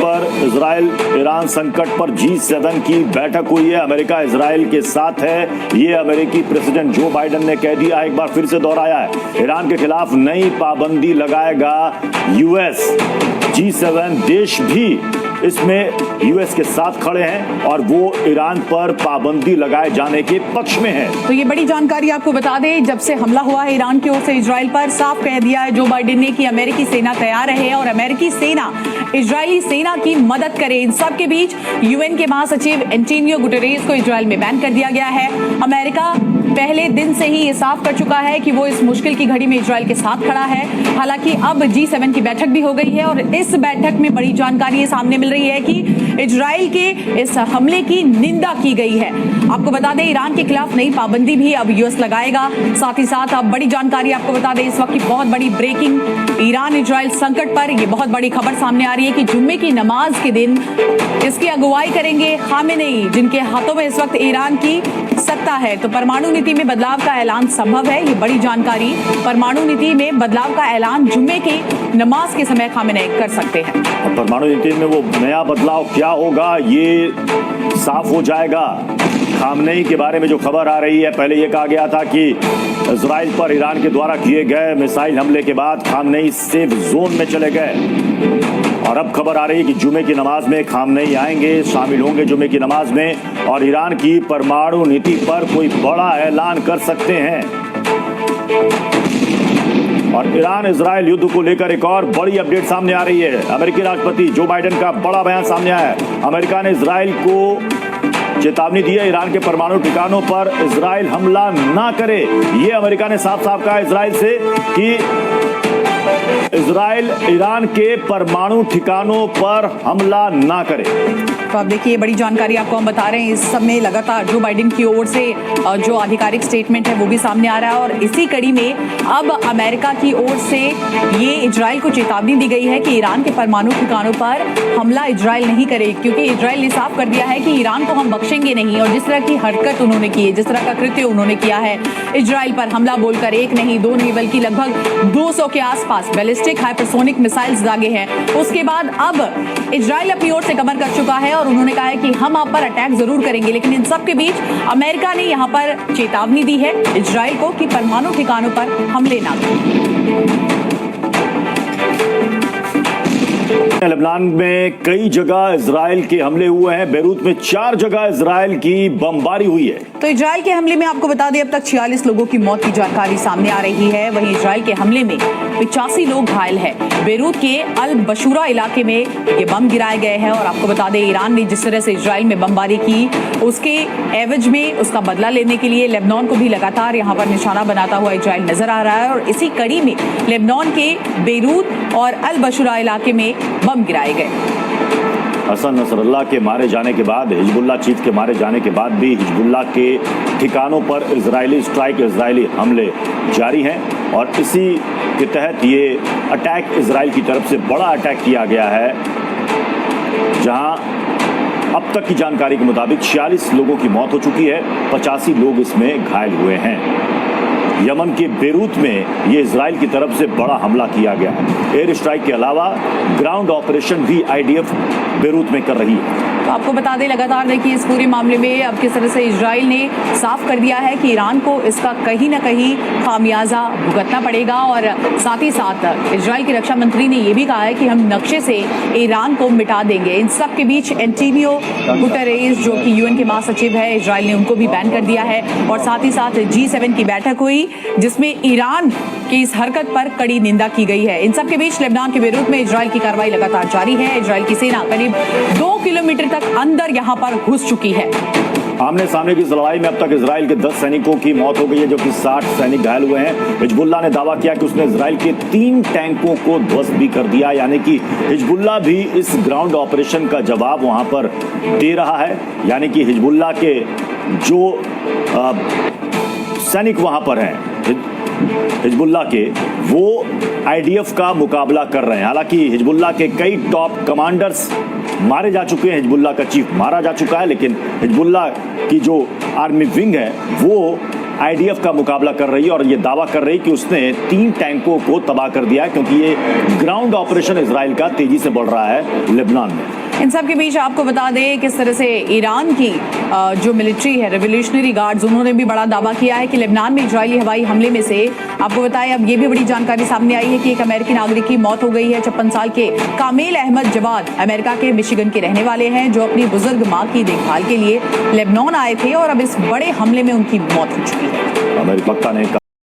पर Israel Iran संकट पर G7 की बैठक हुई है। अमेरिका इजराइल के साथ है, ये अमेरिकी प्रेसिडेंट जो बाइडेन ने कह दिया है, एक बार फिर से दोहराया है। ईरान के खिलाफ नई पाबंदी लगाएगा यूएस। G7 देश भी इसमें यूएस के साथ खड़े हैं और वो ईरान पर पाबंदी लगाए जाने के पक्ष में है। तो ये बड़ी जानकारी आपको बता दें, जब से हमला हुआ है ईरान की ओर से इजराइल पर, साफ कह दिया है जो बाइडेन ने कि अमेरिकी सेना तैयार है और अमेरिकी सेना इजरायली सेना की मदद करे। इन सब के बीच यूएन के महासचिव एंटोनियो गुटेरेस को इजराइल में बैन कर दिया गया है। अमेरिका पहले दिन से ही ये साफ कर चुका है कि वो इस मुश्किल की घड़ी में इजराइल के साथ खड़ा है। हालांकि अब G7 की बैठक भी हो गई है और इस बैठक में बड़ी जानकारी ये सामने मिल रही है कि इजराइल के इस हमले की निंदा की गई है। आपको बता दें, ईरान के खिलाफ नई पाबंदी भी अब यूएस लगाएगा। साथ ही साथ अब बड़ी जानकारी आपको बता दें, इस वक्त की बहुत बड़ी ब्रेकिंग, ईरान इजराइल संकट पर ये बहुत बड़ी खबर सामने आ रही है कि जुम्मे की नमाज के दिन इसकी अगुवाई करेंगे खामेनेई, जिनके हाथों में इस वक्त ईरान की सत्ता है। तो परमाणु नीति में बदलाव का ऐलान संभव है, ये बड़ी जानकारी। परमाणु नीति में बदलाव का ऐलान जुम्मे की नमाज के समय खामेनेई कर सकते हैं। परमाणु नीति में वो नया बदलाव क्या होगा, ये साफ हो जाएगा। खामेनेई के बारे में जो खबर आ रही है, पहले ये कहा गया था कि इजराइल पर ईरान के द्वारा किए गए मिसाइल हमले के बाद खामेनेई सेफ जोन में चले गए और अब खबर आ रही है कि जुमे की नमाज में खामेनेई आएंगे, शामिल होंगे जुमे की नमाज में और ईरान की परमाणु नीति पर कोई बड़ा ऐलान कर सकते हैं। और ईरान इजराइल युद्ध को लेकर एक और बड़ी अपडेट सामने आ रही है। अमेरिकी राष्ट्रपति जो बाइडेन का बड़ा बयान सामने आया है। अमेरिका ने इजराइल को चेतावनी दी है, ईरान के परमाणु ठिकानों पर इजराइल हमला ना करे। ये अमेरिका ने साफ साफ कहा इजराइल से कि इजराइल ईरान के परमाणु ठिकानों पर हमला ना करे। तो आप देखिए, बड़ी जानकारी आपको हम बता रहे हैं। इस समय लगातार जो बाइडेन की ओर से जो आधिकारिक स्टेटमेंट है वो भी सामने आ रहा है और इसी कड़ी में अब अमेरिका की ओर से ये इजराइल को चेतावनी दी गई है कि ईरान के परमाणु ठिकानों पर हमला इजराइल नहीं करे, क्योंकि इजराइल ने साफ कर दिया है कि ईरान को हम बख्शेंगे नहीं। और जिस तरह की हरकत उन्होंने की है, जिस तरह का कृत्य उन्होंने किया है, इजराइल पर हमला बोलकर एक नहीं, दो नहीं, बल्कि लगभग 200 के आसपास बैलिस्टिक हाइपरसोनिक मिसाइल्स दागे हैं। उसके बाद अब इजराइल अपनी ओर से कमर कर चुका है और उन्होंने कहा है कि हम आप पर अटैक जरूर करेंगे। लेकिन इन सब के बीच अमेरिका ने यहां पर चेतावनी दी है इजराइल को कि परमाणु ठिकानों पर हमले ना करें। लेबनान में कई जगह इजराइल के हमले हुए हैं। बेरूत में 4 जगह इजराइल की बमबारी हुई है। तो इजराइल के हमले में आपको बता दें, अब तक 46 लोगों की मौत की जानकारी सामने आ रही है। वहीं इजराइल के हमले में 85 लोग घायल हैं। बेरूत के अल बशूरा इलाके में ये बम गिराए गए हैं और आपको बता दें, ईरान ने जिस तरह से इजराइल में बमबारी की, उसके एवज में उसका बदला लेने के लिए लेबनान को भी लगातार यहां पर निशाना बनाता हुआ इजराइल नजर आ रहा है। और इसी कड़ी में लेबनान के बेरूत और अल बशूरा इलाके में बम गिराए गए। हसन नसरल्लाह के मारे जाने के बाद, हिजबुल्लाह चीफ के मारे जाने के बाद भी हिजबुल्लाह के ठिकानों पर इजरायली स्ट्राइक, इजरायली हमले जारी हैं और इसी के तहत ये अटैक इजराइल की तरफ से बड़ा अटैक किया गया है, जहां अब तक की जानकारी के मुताबिक 46 लोगों की मौत हो चुकी है, 85 लोग इसमें घायल हुए हैं। यमन के बेरूत में ये इजराइल की तरफ से बड़ा हमला किया गया है। एयर स्ट्राइक के अलावा ग्राउंड ऑपरेशन भी आईडीएफ बेरूत में कर रही है। तो आपको बता दें, लगातार देखिए इस पूरे मामले में अब किस तरह से इजराइल ने साफ कर दिया है कि ईरान को इसका कहीं ना कहीं खामियाजा भुगतना पड़ेगा। और साथ ही साथ इजराइल के रक्षा मंत्री ने यह भी कहा है कि हम नक्शे से ईरान को मिटा देंगे। इन सब के बीच एंटोनियो गुटेरेस, जो कि यूएन के महासचिव है, इजराइल ने उनको भी बैन कर दिया है। और साथ ही साथ G7 की बैठक हुई जिसमें ईरान की इस हरकत पर कड़ी निंदा की गई है। इन सब के बीच लेबनान के बेरूत में इजराइल की कार्रवाई लगातार जारी है। इजराइल की सेना करीब 2 किलोमीटर तक अंदर यहां पर घुस चुकी है। आमने सामने की इस लड़ाई में अब तक इजराइल के 10 सैनिकों की मौत हो गई है, जबकि 60 सैनिक घायल हुए हैं। हिजबुल्लाह ने दावा किया कि उसने इजराइल के 3 टैंकों को ध्वस्त भी कर दिया, यानी कि हिजबुल्लाह भी इस ग्राउंड ऑपरेशन का जवाब वहां पर दे रहा है। यानी कि हिजबुल्लाह के जो सैनिक वहां पर हैं, हिजबुल्लाह के, वो आईडीएफ का मुकाबला कर रहे हैं। हालांकि हिजबुल्लाह के कई टॉप कमांडर्स मारे जा चुके हैं, हिजबुल्लाह का चीफ मारा जा चुका है, लेकिन हिजबुल्लाह की जो आर्मी विंग है वो आईडीएफ का मुकाबला कर रही है और ये दावा कर रही है कि उसने 3 टैंकों को तबाह कर दिया है, क्योंकि ये ग्राउंड ऑपरेशन इजराइल का तेजी से बढ़ रहा है लेबनान में। इन सब के बीच आपको बता दें किस तरह से ईरान की जो मिलिट्री है, रेवोल्यूशनरी गार्ड्स, उन्होंने भी बड़ा दावा किया है कि लेबनान में इजरायली हवाई हमले में से आपको बताएं अब ये भी बड़ी जानकारी सामने आई है कि एक अमेरिकी नागरिक की मौत हो गई है। 56 साल के कामिल अहमद जवाद अमेरिका के मिशिगन के रहने वाले हैं, जो अपनी बुजुर्ग मां की देखभाल के लिए लेबनान आए थे और अब इस बड़े हमले में उनकी मौत हो चुकी है। अमेरिकी वक्ता ने